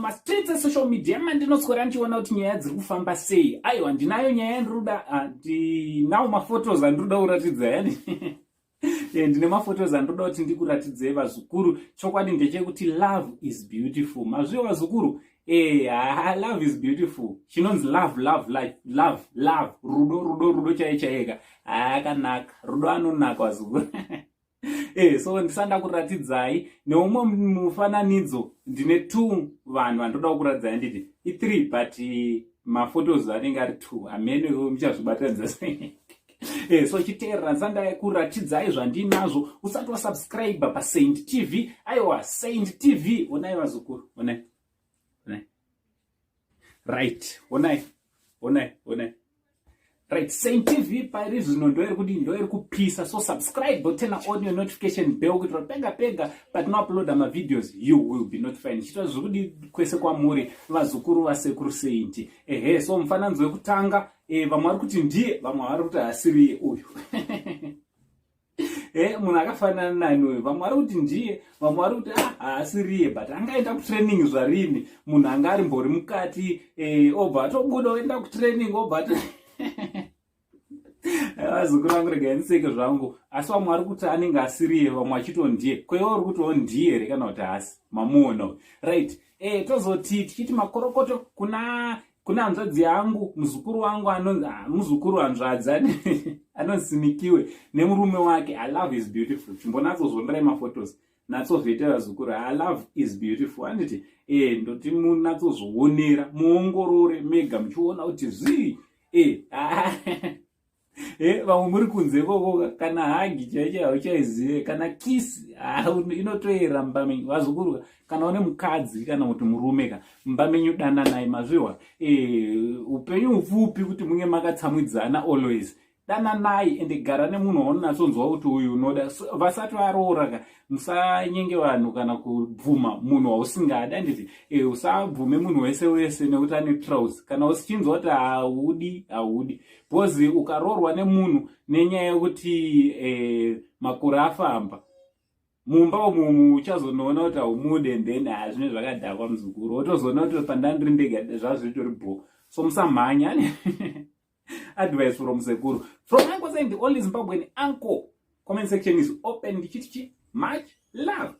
mumastreets esocial media mandinoswera ndichiona kuti nyaya dziri kufamba sei. Aiwa, ndinayo nyaya yandiroda, ndinawo mafotos andiroda kuratidza yani. Ndine mafotos andiroda kuti ndikuratidzei vazukuru. Chokwadi ndechekuti love is beautiful. Mazviyo vazukuru? Love is beautiful. Chinonzi love. Rudo chaichaika. Akanaka. Rudo anonaka vazukuru. So ndisanda kuratidzai neumwe mufananidzo ndine 2 vanhu vandoda kuratidzai nditi i3 but mafotos anenge ari 2 amene muchazvibatanidza sei. So chiteerera ndisanda kuratidzai zvandinazvo. Usati wasubscribe paSaint TV. Aiwa, Saint TV. Onai vazukuru, onai. Right, onai. Right, Saint TV pari zvino ndoiri kupisa. So subscribe, turn on your notification bell kuti pega but no upload my videos, you will be notified. Chito zvekudi kwese kwamuri vazukuru vasekuru Saint. So mufananidzo wekutanga vamwe vari kuti ndiye, vamwe vari kuti asiri uyu. Munhu akafanana nani uyu, vamwe vari kuti ndiye, vamwe vari kuti asiriye but angaenda kutraining zvarini. Munhu anga ari mbori mukati obva atobuda oenda kutraining obva vazukuru vangu regai ndiseke zvangu. Asi vamwe vari kuti anenge asiriye, vamwe vachito ndiye. Kwewo uri kuti ndiye here kana kuti asi mamuona. Right, tozoti tichiti makorokoto kuna hanzvadzi yangu, muzukuru wangu muzukuru hanzvadzi anozinikiwe nemurume wake. Love is beautiful. Chimbonatsozoonderai mafotos natsovheta vazukuru. Love is beautiful. Anditi ndoti munatsozvoonera muongorore mega muchiona kuti zvii. Vamwe muri kunze koko kana hagi chaicho hauchaizive, kana kisi inotoera mbamenyu vazukuru. Kana une mukadzi kana kuti murume mbamenyu dananai mazviwa. Upenyu upfupi kuti munge makatsamwidzana always. Dananai ende gara nemunhu waunatsonzwa kuti uyu unoda. Vasati varoora musanyenge vanhu kana kubvuma munhu wausingada. Nditi usabvume munhu wese nekuti ane troubles. Kana usichinzwa kuti haudi. Because ukaroorwa nemunhu nenyaya yekuti makore afamba, mumba umu uchazonoona kuti haumude then zvine zvakadhakwa muzukuru. Wotozoona kuti pandandiri ndega zvazvitori bho. So musamhanya. Advice from Sekuru. From Uncle saying the only Zimbabwean uncle. Comment section is open. Much love.